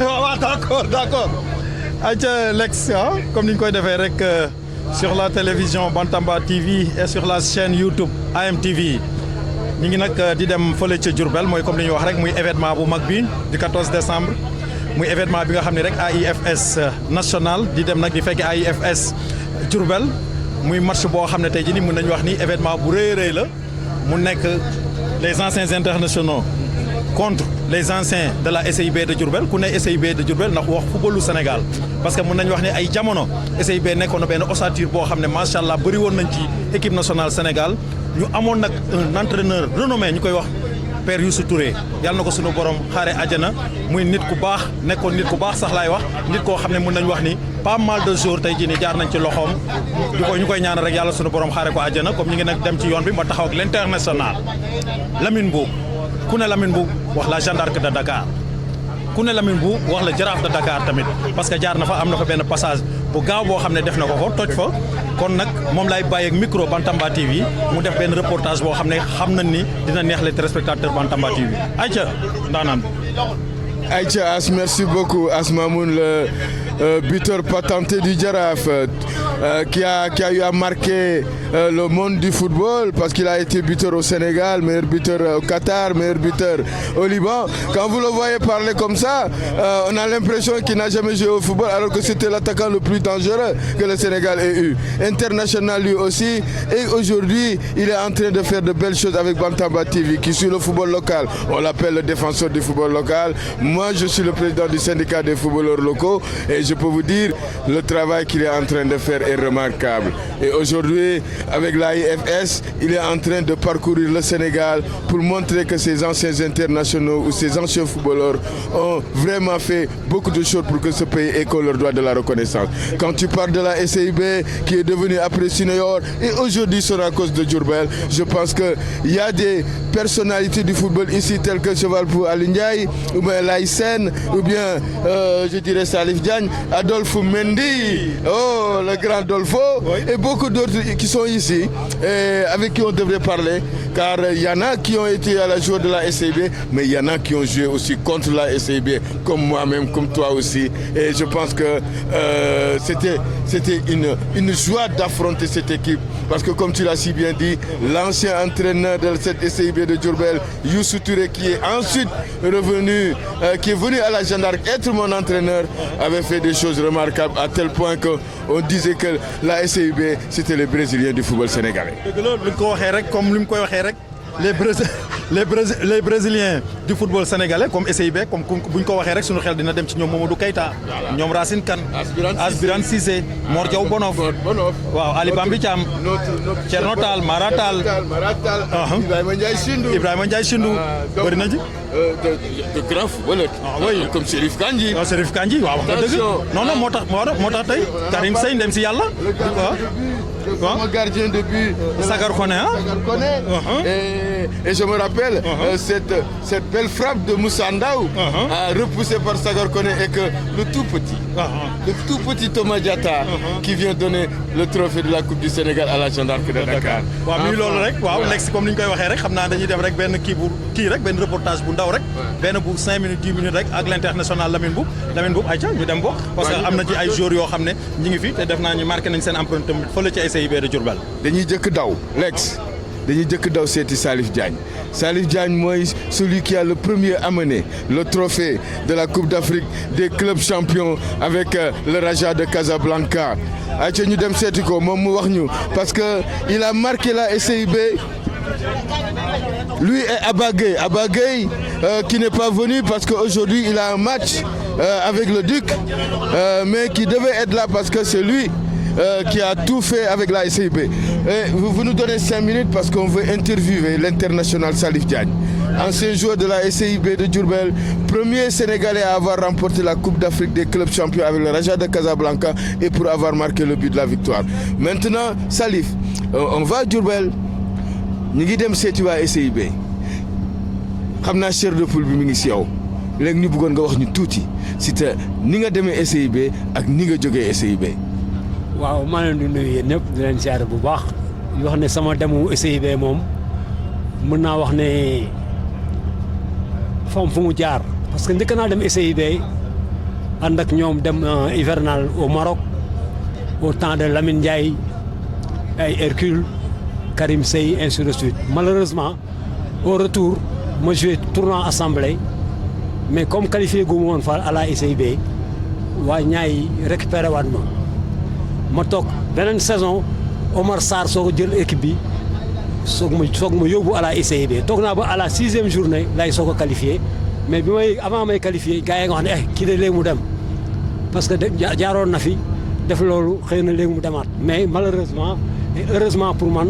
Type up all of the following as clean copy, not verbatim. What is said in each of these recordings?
waaw d'accord ayca Lex comme ni ñu koy defee rek sur la télévision Bantamba TV et sur la chaîne YouTube AMTV ñu ngi nag di dem fële ca Diourbel mooy comme li ñuy wax rek muy événement bu mag bi du 14 décembre muy événement bi nga xam ne rek AIFS national di dem nag di fekk AIFS Diourbel muy match boo xam ne tey jii nii mën nañu wax ni événement bu rëy rëy la mu nekk les anciens internationaux contre les anciens de la SIB de Diourbel ku ne SIB de Diourbel ndax wax footballu Sénégal parce que mën nañu wax ne ay jamono SIB nekkoon na benn ossature boo xam ne macha allah bëri woon nañ ci équipe nationale Sénégal ñu amoon nag un entraîneur renommé ñu koy wax Père Youssou Touré yàlla na ko sunu borom xaare àjjana muy nit ku baax nekkoon nit ku baax sax laay wax nit koo xam ne mën nañu wax ni pas mal de jours tey jii nii jaar nañ ci loxoom ñu koy ñaanal rek yàlla sunu borom xaare ko àjjana comme ñu ngi nag dem ci yoon bi ma taxaw ak l'international Lamine Mboup ku ne Lamine Mboup wax la Jeanne d'Arc de Dakar ku ne Lamine Mboup wax la Jaraaf de Dakar tamit parce que jaar na fa am na fa benn passage bu gaaw boo xam ne def na ko fa toj fa kon nag moom laay bàyyi ak micro Bantamba TV mu def benn reportage boo xam ne xam nañ ni dina neex les téléspectateurs Bantamba TV ayca ndaanaan Aïcha As, merci beaucoup Asmamoun, le buteur patenté du Jaraaf, qui a eu à marquer le monde du football parce qu'il a été buteur au Sénégal, meilleur buteur au Qatar, meilleur buteur au Liban. Quand vous le voyez parler comme ça, on a l'impression qu'il n'a jamais joué au football alors que c'était l'attaquant le plus dangereux que le Sénégal ait eu. International lui aussi, et aujourd'hui il est en train de faire de belles choses avec Bantamba TV qui suit le football local. On l'appelle le défenseur du football local. Moi, je suis le président du syndicat des footballeurs locaux et je peux vous dire le travail qu'il est en train de faire est remarquable. Et aujourd'hui, avec l'AIFS, il est en train de parcourir le Sénégal pour montrer que ces anciens internationaux ou ces anciens footballeurs ont vraiment fait beaucoup de choses pour que ce pays ait qu'on leur doit de la reconnaissance. Quand tu parles de la SIB qui est devenue après Sinoyor et aujourd'hui sur la cause de Diourbel, je pense qu'il y a des personnalités du football ici telles que Chevalpou Alindiaï ou bien Laïsen ou bien je dirais Salif Diagne, Adolphe Mendy, oh le grand Adolfo, et beaucoup d'autres qui sont ici et avec qui on devrait parler car il y en a qui ont été à la joie de la SIB mais il y en a qui ont joué aussi contre la SIB comme moi-même, comme toi aussi et je pense que c'était une joie d'affronter cette équipe parce que comme tu l'as si bien dit, l'ancien entraîneur de cette SIB de Diourbel, Youssou Touré qui est ensuite revenu, qui est venu à la Jeanne d'Arc être mon entraîneur, avait fait des choses remarquables à tel point qu'on disait que la SIB c'était les Brésiliens du football sénégalais. Les Brésiliens du football sénégalais comme SIB comme bu ñu ko waxee rek suñu xel dina dem ci ñoom Mamadou Keita ñoom Racine Kane Asbirane Cissé Mor Diaw Bonof waaw Ali Bambi Thiam Thierno Tall Mara Tall Ibrahima Ndiaye Chindou bëri na ji de grands footballeurs comme Chérif Kandji Chérif Kandji waaw wax nga dëgg non moo tax tey Karim Seye dem si yàlla mon gardien de but Sagar Koné et je me rappelle cette belle frappe de Moussa Ndaw repoussée par Sagar Koné et que le tout petit Thomas Diatta qui vient donner le trophée de la Coupe du Sénégal à la Jeanne d'Arc de Dakar. waaw muy loolu rek waaw Lex comme ni ñu koy waxee rek xam naa dañuy def rek benn kii rek benn reportage bu ndaw rek benn bu 5 minutes 10 minutes rek ak l'international Lamine Mboup ayca ñu dem bokk parce que am na ci ay joueurs yoo xam ne ñi ngi fi te def naa ñu marqué nañ seen empreinte fële ci SIB de Diourbel. dañuy jëkk daw Lex dañuy jëkk daw seeti Salif Diagne Salif Diagne mooy celui qui a le premier amené le trophée de la Coupe d'Afrique des clubs champions avec le Raja de Casablanca ayca ñu dem seeti ko moom mu wax ñu parce que il a marqué la SIB. Lui est Abba Gueye qui n'est pas venu parce qu'aujourd'hui il a un match avec le Duc mais qui devait être là parce que c'est lui qui a tout fait avec la SIB. Et vous nous donnez 5 minutes parce qu'on veut interviewer l'international Salif Diagne, ancien joueur de la SIB de Diourbel, premier Sénégalais à avoir remporté la Coupe d'Afrique des clubs champions avec le Raja de Casablanca et pour avoir marqué le but de la victoire. Maintenant, Salif, on va à Diourbel, ñu ngi dem seeti waa SIB xam naa chair de poule bi mi ngi si yow léegi ñu bëggoon nga wax ñu tuuti si te ni nga demee SIB ak ni nga jógee SIB. waaw maa leen di nuyu yéen ñëpp di leen siyaare bu baax di wax ne sama demu SIB moom mën naa wax ne fam fu mu jaar parce que njëkk naa dem SCIB ànd ak ñoom dem hivernal au Maroc au temps de Lamine Ndiaye ay Hercule Karim Sey ainsi de suite malheureusement au retour ma joué tournoi assemblée mais comme qualifié gu ma woon fa à la SCIB waa ñaay récupéré waat ma toog beneen saison Omar Sarr soo ko jël équipe bi soog ma yóbbu à la SCIB toog naa ba à la 6e journée lay soo ko qualifié mais bi may avant may qualifié gars yi nga xam ne kii de léegi mu dem parce que jaaroon na fi def loolu xëy na léegi mu demaat mais malheureusement et heureusement pour man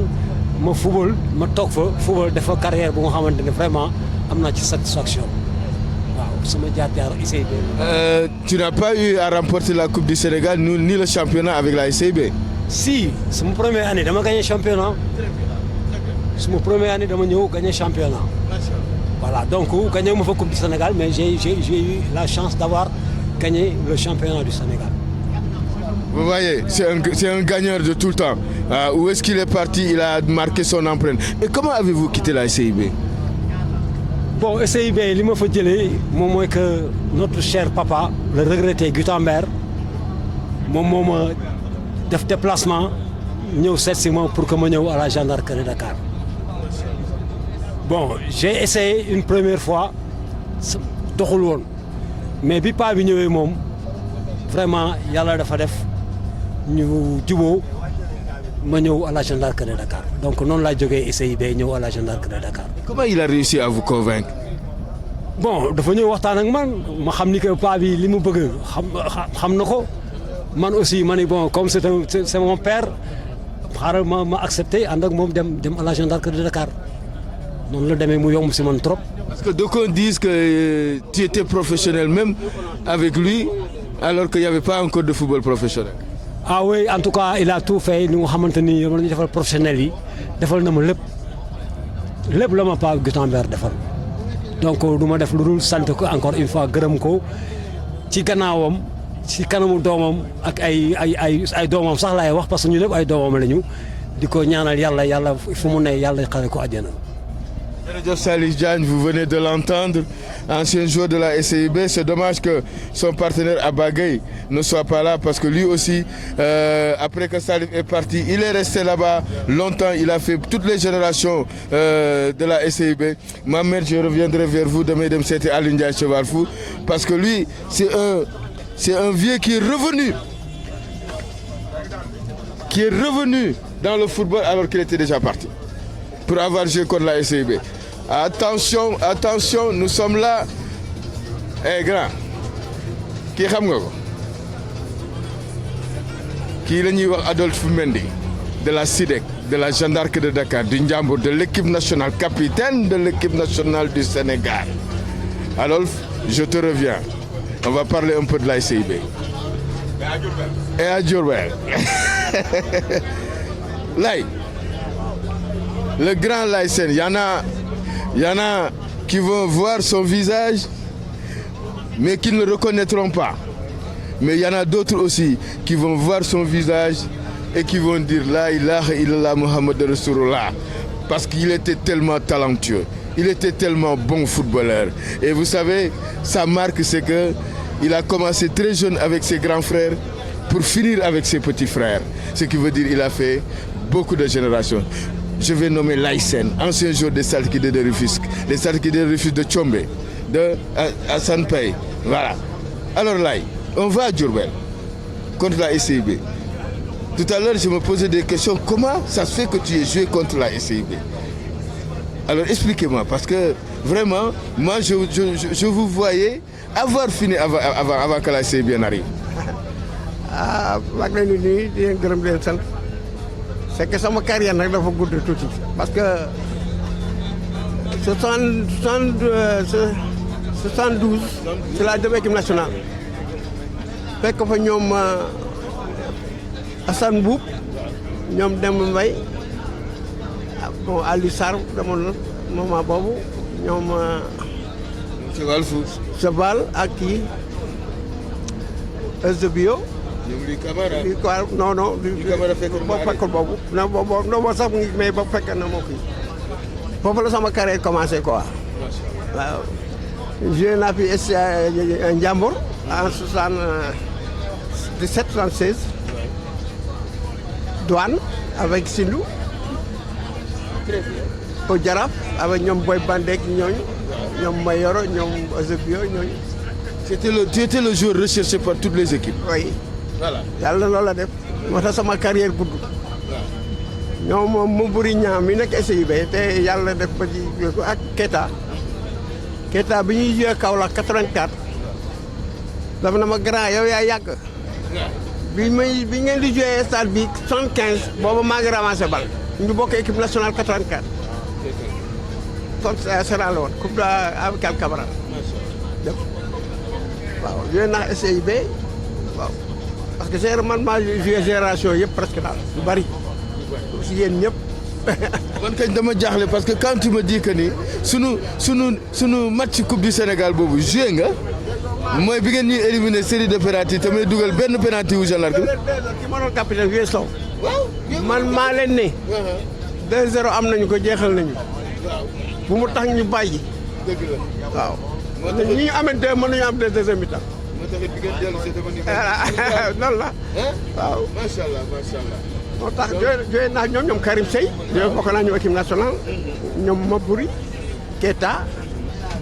ma football ma toog fa football dafa carrière bu nga xamante ne vraiment am naa ci satisfaction waaw sama jaar-jaar SCIB. Tu n'as pas eu à remporter la Coupe du Sénégal ni le championnat avec la SCIB. Si sama première année dama gagné championnat sama première année dama ñëw gagné championnat. Voilà donc gagné ma fa Coupe du Sénégal mais j'ai eu la chance d'avoir gagné le championnat du Sénégal. Vous voyez, c'est un gagneur de tout le temps. Où est-ce qu'il est parti? Il a marqué son empreinte. Et comment avez-vous quitté la SCIB? Bon, SCIB, li ma fa jëlee moom mooy que notre cher papa le regretté Gutenberg moom moo ma def déplacement ñëw seet si ma pour que ma ñëw à la gendarmerie de Dakar. Bon, j'ai essayé une première fois doxul woon mais bi paa bi ñëwee moom vraiment yàlla dafa def ñu juboo ma ñëw à la gendarmerie de Dakar donc noonu laa jógee SCIB ñëw à la gendarmerie de Dakar. Comment il a réussi à vous convaincre? Bon dafa ñëw waxtaan ak man ma xam ni que paa bi li mu bëgg xam na ko man aussi ma ni bon comme c'est mon père xaaral ma accepté ànd ak moom dem à la gendarmerie de Dakar noonu la demee mu yomb si man trop. Parce que d'aucuns disent que tu étais professionnel même avec lui alors qu'il n'y avait pas encore de football professionnel. Ah oui, en tout cas il a tout fait li nga xamante ni yow la ñuy defal professionnel yi defal na ma lépp la ma Pape Gutenberg defal donc du ma def lu dul sant ko encore une fois gërëm ko ci gannaawam ci kanamu doomam ak ay doomam sax laay wax parce que ñu lépp ay doomam lañu di ko ñaanal yàlla fu mu ne yàlla xare ko àjjana. Salif Diagne, vous venez de l'entendre, ancien joueur de la SCIB. C'est dommage que son partenaire Abagay ne soit pas là parce que lui aussi, après que Salif est parti, il est resté là-bas longtemps. Il a fait toutes les générations de la SCIB. Ma mère, je reviendrai vers vous demain, c'était Aline Ndiaye Cheval Fou, parce que lui, c'est un vieux qui est revenu dans le football alors qu'il était déjà parti pour avoir joué contre la SCIB. Attention, nous sommes là. Grand, kii xam nga ko kii la ñuy wax Adolphe Mendy de la SIDEC, de la gendarmerie de Dakar, du Ndiambour, de l'équipe nationale, capitaine de l'équipe nationale du Sénégal. Adolphe, je te reviens. On va parler un peu de la SCIB. Et à Diourbel. Lay, le grand Laysen, il y en a qui vont voir son visage, mais qui ne le reconnaîtront pas. Mais il y en a d'autres aussi qui vont voir son visage et qui vont dire La ilaha illallah Muhammad Rasulullah. Parce qu'il était tellement talentueux, il était tellement bon footballeur. Et vous savez, sa marque, c'est qu'il a commencé très jeune avec ses grands frères pour finir avec ses petits frères. Ce qui veut dire qu'il a fait beaucoup de générations. Je vais nommer Laysen, ancien joueur des Saltigués de Rufisque, les Saltigués de Rufisque de Tchombe, de Hassan Paye. Voilà. Alors là, on va à Diourbel contre la SCIB. Tout à l'heure, je me posais des questions. Comment ça se fait que tu aies joué contre la SCIB? Alors expliquez-moi, parce que vraiment, moi je vous voyais avoir fini avant que la SCIB n'arrive. maa ngi leen di nuyu di leen gërëm di leen sant c'est que sama carrière nag dafa gudd tuuti parce que 72 c'est la dem équipe nationale fekk fa ñoom Assane Mboup ñoom Demba Mbaye bon Aliou Sarr demoon na moment boobu ñoom Cheval Fou. Cheval ak kii Eusebio non boobu fekkul boobu non sax mu ngi mais ba fekk na moo kii foofu la sama carrière commencé quoi waaw joué naa fi Ndiambour en 77 76. Douane avec Sindou. Au Jaraaf avec ñoom Boy Bandek ñooñu ñoom Mayoro ñoom Eusebio ñooñu. Tu étais le joueur recherché par toutes les équipes. Oui. Voilà. Yàlla loolu la def moo tax sama carrière gudd. ñoom moom mu bëri ñaam mi nekk SIB te yàlla def ba ci ak Keita bi ñuy joué Kaolack 84 dafa na ma grand yow yaa yàgg. bi ngeen di joué stade bi 75 booba maa ngi ramassé bal ñu bokk équipe nationale 84. kon Sénégal la woon coupe amical Cabral. waaw joué naa SIB waaw parce que man maa joué génération yëpp presque daal lu bari. si yéen ñëpp. man kañ dama jaaxle parce que quand tu me dis que ni sunu match coupe du Sénégal boobu joué nga mooy bi ngeen ñuy éliminé série de pénalty te may dugal benn pénalty wu Jeanne d'Arc. ki ma doon capitaine Vieux Sow. man maa leen ne. 2-0 am nañu ko jeexal nañu. bu mu tax ñu bàyyi. dëgg la waaw. ñi ñu amee deux mën nañu am deuxième mi-temps. moo tax it bi ngeen dellu si dafa ni. loolu la. waaw macha allah macha allah. moo tax jooy naa ñoom Karim Seye. yooyu bokk naa ñu équipe nationale. ñoom Mabouri Keita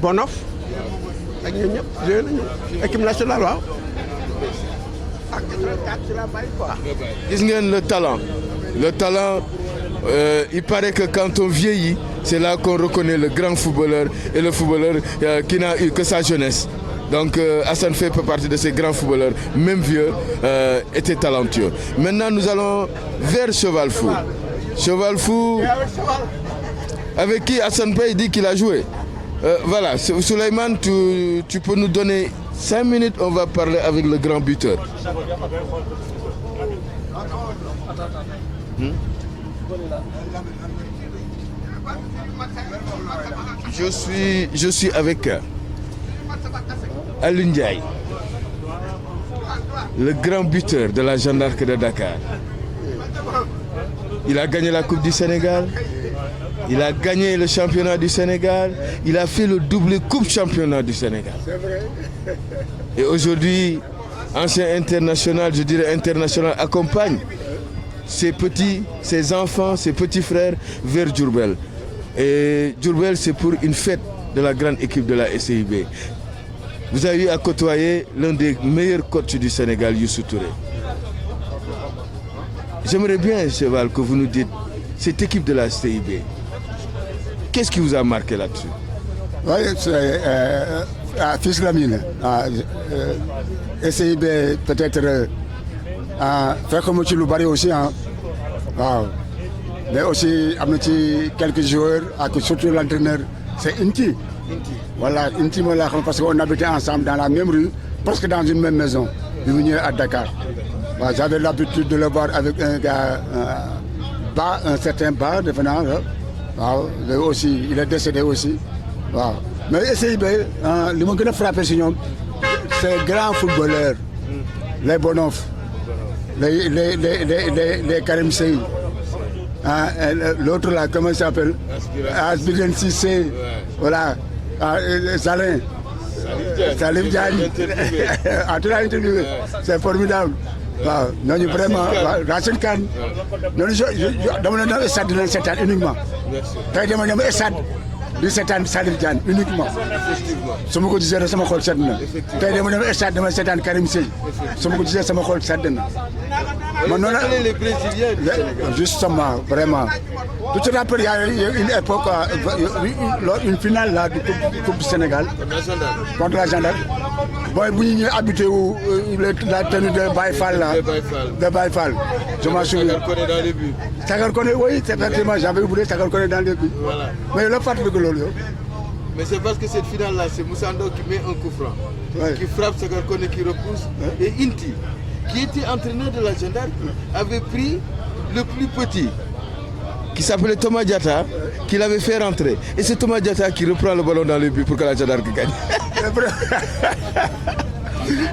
Bonof ak ñoom ñëpp jooy nañu équipe nationale waaw. ak 84 ci la bàyyi quoi. gis ngeen le talent il paraît que quand on vieillit c'est là qu'on reconnaît le grand footballeur et le footballeur qui n'a eu que sa jeunesse. Donc Assane Faye fait partie de ces grands footballeurs, même vieux, était talentueux. Maintenant nous allons vers Cheval Fou. Cheval Fou, avec qui Assane Faye dit qu'il a joué. Voilà, Souleymane, tu peux nous donner 5 minutes, on va parler avec le grand buteur. Je suis avec Alioune Ndiaye, le grand buteur de la Jeanne d'Arc de Dakar. Il a gagné la Coupe du Sénégal, il a gagné le championnat du Sénégal, il a fait le doublé Coupe championnat du Sénégal. Et aujourd'hui, ancien international, je dirais international, accompagne ses petits, ses enfants, ses petits frères vers Diourbel. Et Diourbel, c'est pour une fête de la grande équipe de la SIB. Vous avez eu à côtoyer l'un des meilleurs coachs du Sénégal, Youssou Touré. J'aimerais bien, Cheval, que vous nous dites, cette équipe de la SIB, qu'est-ce qui vous a marqué là-dessus? Oui, c'est Fils Lamine. SIB, peut-être, faire comme tu le aussi. Wow. Mais aussi, quelques joueurs, surtout l'entraîneur, c'est Inti. Voilà, Inti, parce qu'on habitait ensemble dans la même rue, presque dans une même maison, venu à Dakar. Voilà, j'avais l'habitude de le voir avec un gars, un certain bar de venant. Wow. Aussi, il est décédé aussi. Wow. Mais SIB, le mot qui m'a frappé, c'est grands footballeurs, les Bonof, les Karim Sey. L'autre là, comment il s'appelle? Asbiren Cissé, voilà, Salin, Salim Diagne, tu l'as interviewé, c'est formidable. Nous vraiment, Racine Khan, nous avons un stade de 7 ans uniquement. Nous avons un stade de 7 ans Salim Diagne uniquement. Si je disais, c'est mon rôle 7 ans. Nous avons un stade de 7 ans Karim Sey. Si je disais, c'est mon rôle 7 ans. Les Brésiliens, justement, vraiment. Tout à l'heure, il y a une époque, une finale là, du Coupe du Sénégal contre la Jeanne d'Arc. Bon, vous êtes habitué où la tenue de Baïfal là, de Baïfal. Je m'en souviens. Sagar connaît dans les buts. Sagar connaît, oui, effectivement, j'avais oublié Sagar connaît dans les buts. Voilà. Mais le fait que l'on mais c'est parce que cette finale-là, c'est Moussando qui met un coup franc, qui frappe Sagar Koné, qui repousse, et Inti, qui était entraîneur de la Jeanne d'Arc, avait pris le plus petit, qui s'appelait Thomas Diatta, qui l'avait fait rentrer. Et c'est Thomas Diatta qui reprend le ballon dans le but pour que la Jeanne d'Arc gagne.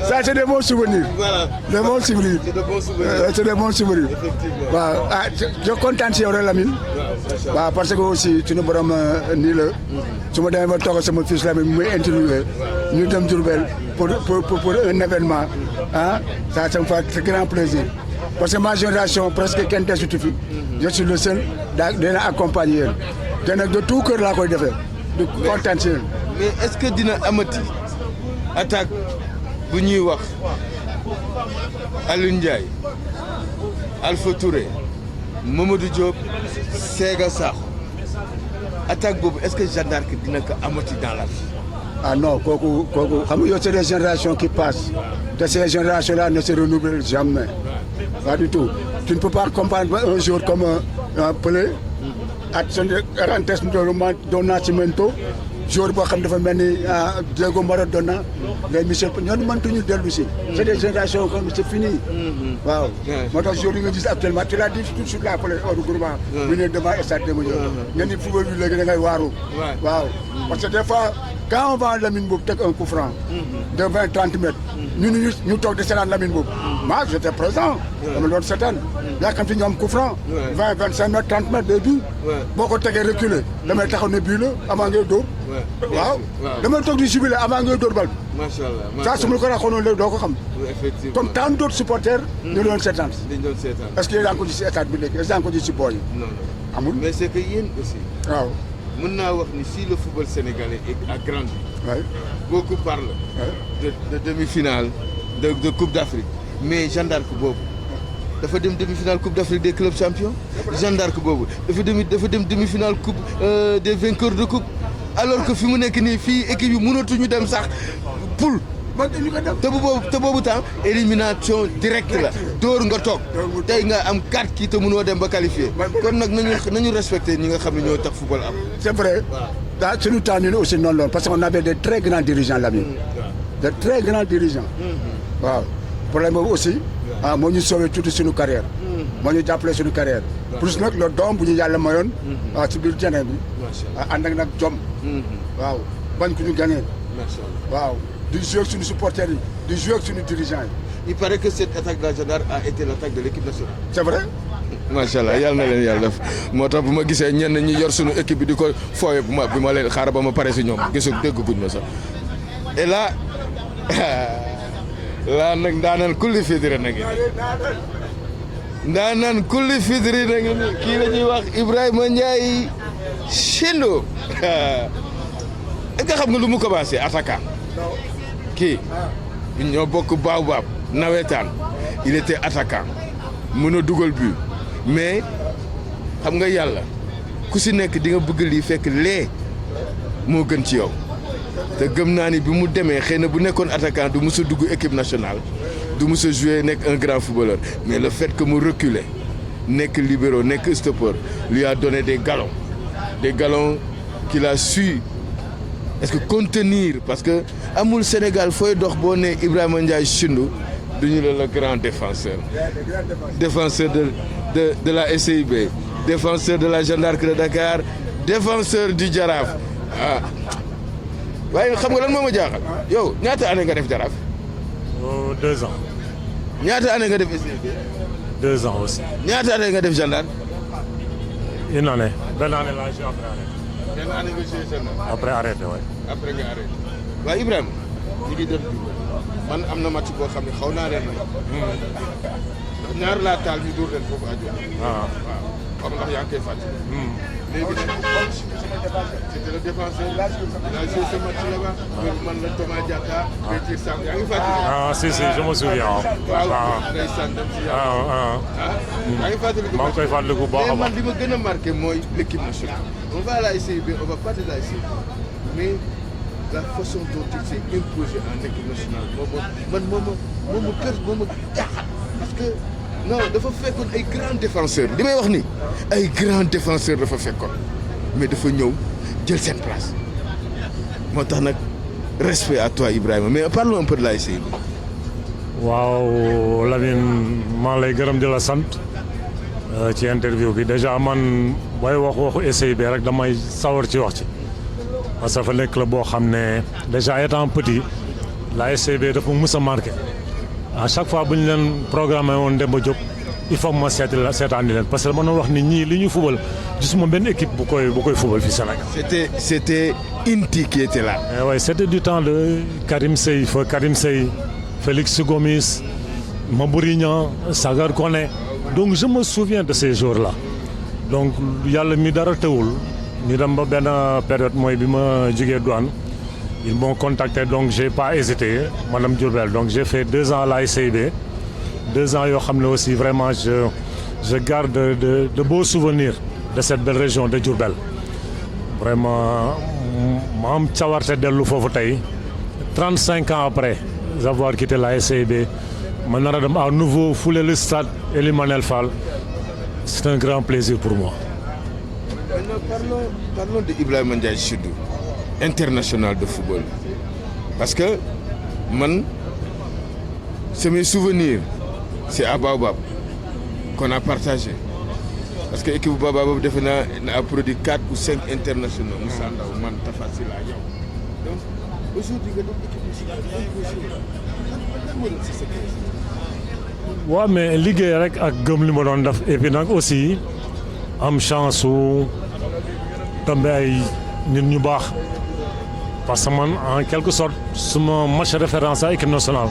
Ça, c'est des bons souvenirs. Voilà. Des bons souvenirs. C'est de bons souvenirs. C'est des bons souvenirs. Effectivement. Je suis content de Lamine. Parce que aussi, tu nous prends ni le. su ma demee ba toog sama fils la mu may interviewé ñu dem Diourbel pour un événement ah ça me fait très grand plaisir parce que ma génération presque kenn desutu fi je suis le seul dina accompagner yéen te nag de tout cœur laa koy defee du kontaan si yéen. mais est-ce que dina amati attaque bu ñuy wax Alioune Ndiaye Alpha Touré Mamadou Diop Sega Sakho attaque boobu est-ce que Jeanne d'Arc dina ko amati dans la vie. ah non kooku xam nga yow c'est des générations qui passent te ces générations-là ne se renouvellent jamais pas du tout. Tu ne peux pas comprendre un jour comme un Pelé ak son antécédent do Nascimento jour boo xam dafa mel ni Diego Maradona ngay Michel ñooñu mëntuñu dellu si. c'est des générations comme c'est fini. waaw moo tax jour yi nga gis actuellement tu l'as dit tout sur la Pelé au regroupement. ñu ne devant stade Demba Diop. nga ni football bi léegi da ngay waaru. waaw parce que des fois quand on va Lamine Boub teg un coup franc. de 20-30 mètres. ñu toog di seetaan Lamine Boub. moi j'étais présent. dama doon seetaan. yaakaar fi ñu am coup franc. 20-25 mètres 30 mètres day bii. boo ko tegee reculer. damay taxaw ne bii la avant ngay dóor. waaw damay toog di jubilé avant ngay dóor bal. macha allah saa su ma ko raxoon léegi doo ko xam. effectivement comme tant d'autres supporters. ñu doon seetaan. dañu doon seetaan. est-ce que yaa ngi ko gis si état bi léegi est-ce que yaa ngi ko gis si booy yi. non amul mais c'est que yéen aussi. waaw. mën naa wax ni si le football sénégalais a grandi. oui. beaucoup parlent. de demi-finale de Coupe d'Afrique mais Jeanne d'Arc boobu dafa dem demi-finale Coupe d'Afrique des clubs champions. Jeanne d'Arc boobu dafa dem demi-finale coupe des vainqueurs de coupe alors que fi mu nekk nii fii équipe yi mënatuñu dem sax poule. te boobu temps élimination directe la dóor nga toog tey nga am 4 kii te mënoo dem ba qualifié kon nag nañu respecté ñi nga xam ne ñoo tax football am. c'est vrai daa suñu temps ñu aussi noonu loon parce qu'on avait de très grands dirigeants là de très grands dirigeants. waaw problème boobu aussi moo ñu sauvé tuuti suñu carrière. moo ñu jàppale suñu carrière. plus nag le doom bu ñu yàlla mayoon. ci biir terrain bi. ànd ak nag jom. waaw bañ ku ñu gagné. waaw. di jouer ak suñu supporters yi di jouer ak suñu dirigeants yi. il paraît que cette attaque de la Jeanne d'Arc a été l'attaque de l'équipe nationale. c'est vrai. macha allah yàlla na leen yàlla def moo tax bu ma gisee ñenn ñi yor suñu équipe bi di ko fooye bi ma leen xaaral ba ma pare si ñoom gisu dégg guñ ma sax et là laa nag ndaanaan kulli fidri na ngi ndaanaan kulli fidri na ngi ni kii la ñuy wax Ibrahima Ndiaye Chindo est-ce que xam nga lu mu commencé attaquant kii ñoo bokk baobab nawetaan il était attaquant mën a dugal but mais xam nga yàlla ku si nekk di nga bëgg lii fekk lee moo gën ci yow te gëm naa ni bi mu demee xëy na bu nekkoon attaquant du mës a dugg équipe nationale du mës a jouer nekk un grand footballeur mais le fait que mu reculer nekk libéro nekk stoppeur lui a donné des galons qu'il a su est-ce que contenir parce que amul Sénégal fooy dox boo ne Ibrahima Ndiaye Chindo duñu la le grand défenseur de la SIB défenseur de la Jeanne d'Arc de Dakar défenseur du Jaraaf waaye xam nga lan moo ma jaaxal yow ñaata année nga def Jaraaf. 2 ans. ñaata année nga def SIB. 2 ans aussi. ñaata année nga def Jeanne d'Arc. Une année. Benn année laa joué après arrêté. benn année nga joué Jeanne d'Arc. Après arrêté waay. après nga arrêté waaye Ibrahima ñu ngi dem man am na match boo xam ne xaw naa leen may. ndax ñaar laa taal ñu dóor leen foofu àjjo. waaw xam ndax yaa ngi koy fàtte. léegi nag c'était le défenseur. il a joué ce match là-bas. man la Thomas Diatta. Béthio Sam yaa ngi fàtte. ah si je me souviens waaw. waaw ndeysaan dem si yàlla. yaa ngi fàttaliku. maa ngi koy fàttaliku bu baax a baax. mais man li ma gën a marqué mooy l'équipe nationale. on va à la SIB on va pas de la SIB mais la façon dont il s'est imposé en équipe nationale moo ma jaaxal parce que non dafa fekkoon ay grands défenseurs li may wax ni ay grands défenseurs dafa fekkoon mais dafa ñëw jël seen place moo tax nag respect à toi Ibrahima mais parlons un peu de la SIB. waaw Lamine maa lay gërëm di la sant ci interview bi déjà man booy waxu SIB rek damay sawar ci wax ci parce que dafa nekk la boo xam ne déjà étant petit la SIB dafa mus a marqué à chaque fois bu ñu leen programmé woon Demba Diop il faut que ma seetaani leen parce que dama doon wax ni ñii li ñu fubal gisuma benn équipe bu koy fubal fii Sénégal. C'était Inti qui était là. Ouais, c'était du temps de Karim Sey, Félix Gomis, Mabourignan, Sagar Koné. Donc je me souviens de ces jours-là. Donc yàlla mi dara teewul ñu dem ba benn période mooy bi ma jógee douane ils m'ont contacté donc j'ai pas hésité madame Diourbel donc j'ai fait 2 ans à la SCIB 2 ans yoo xam ne aussi vraiment je garde de beaux souvenirs de cette belle région de Diourbel vraiment ma am cawarte dellu foofu tey 35 ans après avoir quitté la SCIB ma nar a dem à nouveau fouler le stade Ely Manel Fall. C'est un grand plaisir pour moi. Maintenant, parlons de Ibrahima Ndiaye Chidou, international de football. Parce que, c'est mes souvenirs, c'est à Baobab qu'on a partagé. Parce que l'équipe Baobab a produit 4 ou 5 internationaux. Moussa Ndaw, man, Tafa Sila, yow. Donc, aujourd'hui, waaw mais liggéey rek ak gëm li ma doon def et puis nag aussi am chance su tombe ay nit ñu baax parce que man en quelque sorte suma match référence à équipe nationale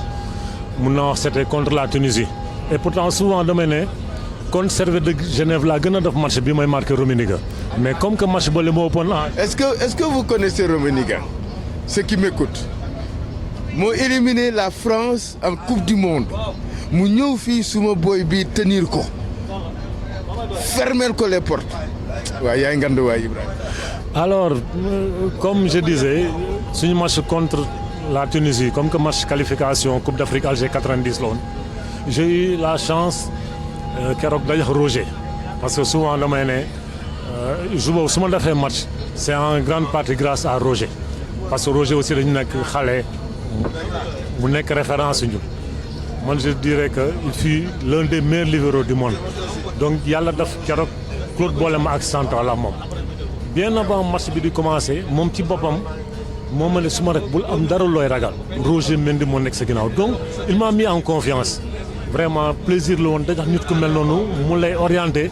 mun naa wax c'était contre la Tunisie et pourtant souvent damay ne contre Servette de Genève laa gën a def match bi may marqué Rummenigge mais comme que match ba li ma ëppoon est-ce que vous connaissez Rummenigge? Ceux qui m'écoutent m'ont éliminé la France en Coupe du Monde. mu ñëw fii suma boy bi tenir ko fermer ko les portes waaw yaay ngand waay Ibrahima. Alors comme je disais suñu match contre la Tunisie comme que match qualification Coupe d'Afrique Alger 90 la woon j'ai eu la chance keroog dajax Roger parce que souvent damay ne jour boobu su ma defee match c'est en grande partie grâce à Roger parce que Roger aussi dañu nekk xale mu nekk référence ñu. Moi je dirais que il fut l'un des meilleurs libéraux du monde donc yàlla daf keroog Claude boole ma ak Central la moom bien avant match bi di commencer moom ci boppam moo ma ne su ma rek bul am dara looy ragal Roger Mendy moo nekk sa ginnaaw donc il m'a mis en confiance vraiment plaisir la woon dajax nit ku mel noonu mu lay orienté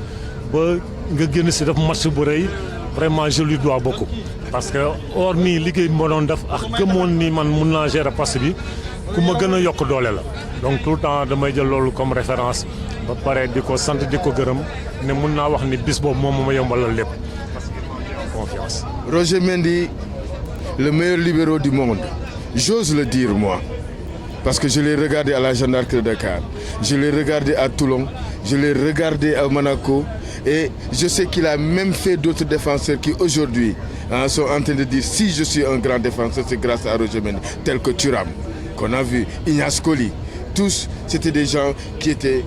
ba nga génn si def match bu rëy vraiment je lui dois beaucoup parce que hormis liggéey bi ma doon def ak gëmoon ni man mun naa gérer poste bi ku ma gën a yokk doole la donc tout le temps damay jël loolu comme référence ba pare di ko sant di ko gërëm ne mun naa wax ni bis boobu moom ma yombalal lépp parce qu'il m'a mis en confiance. Roger Mendy, le meilleur libéro du monde, j'ose le dire moi parce que je l'ai regardé à la Jeanne d'Arc de Dakar, je l'ai regardé à Toulon, je l'ai regardé à Monaco et je sais qu'il a même fait d'autres défenseurs qui aujourd'hui sont en train de dire si je suis un grand défenseur c'est grâce à Roger Mendy, tel que Thuram qu'on a vu, Ignace Colli. Tous, c'était des gens qui étaient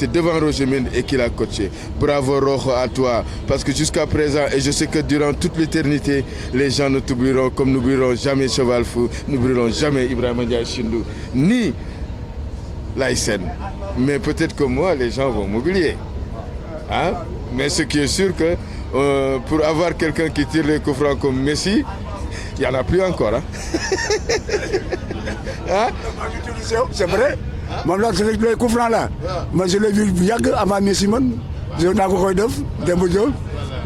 devant Roger Mendy et qui l'a coaché. Bravo Rojo à toi, parce que jusqu'à présent, et je sais que durant toute l'éternité, les gens ne t'oublieront comme n'oublieront jamais Cheval Fou, n'oublieront jamais Ibrahima Ndiaye Chidou, ni l'ASN. Mais peut-être que moi, les gens vont m'oublier. Hein? Mais ce qui est sûr que pour avoir quelqu'un qui tire les coups francs comme Messi, il n'y en a plus encore. Hein? Hein? C'est vrai. Moom la c'est les coups francs là. Moi je l'ai vu bu yàgg avant Messi man. Je naa ko koy def Demba Diop.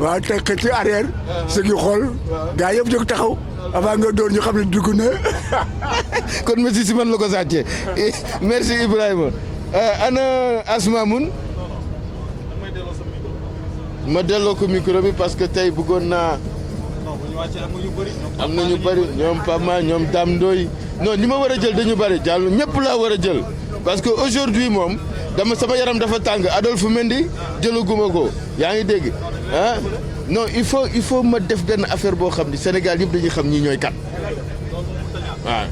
waaw teg ci arrière. ce qui xool. gars yëpp jóg taxaw. avant nga door ñu xam ne dugg na. kon Messi si man la ko sàccee. Merci Ibrahima. Ana Asmamoun. ma delloo ko micro bi parce que tey bëggoon naa. am na ñu bëri ñoom Pama ñoom Dame Ndoye non ñi ma war a jël dañu bëri jàll ñëpp laa war a jël parce que aujourd'hui moom sama yaram dafa tàng Adolphe Mendy jëlaguma ko yaa ngi dégg ah non il faut ma def benn affaire boo xam ni Sénégal yëpp dañuy xam ñi ñooy kat waaw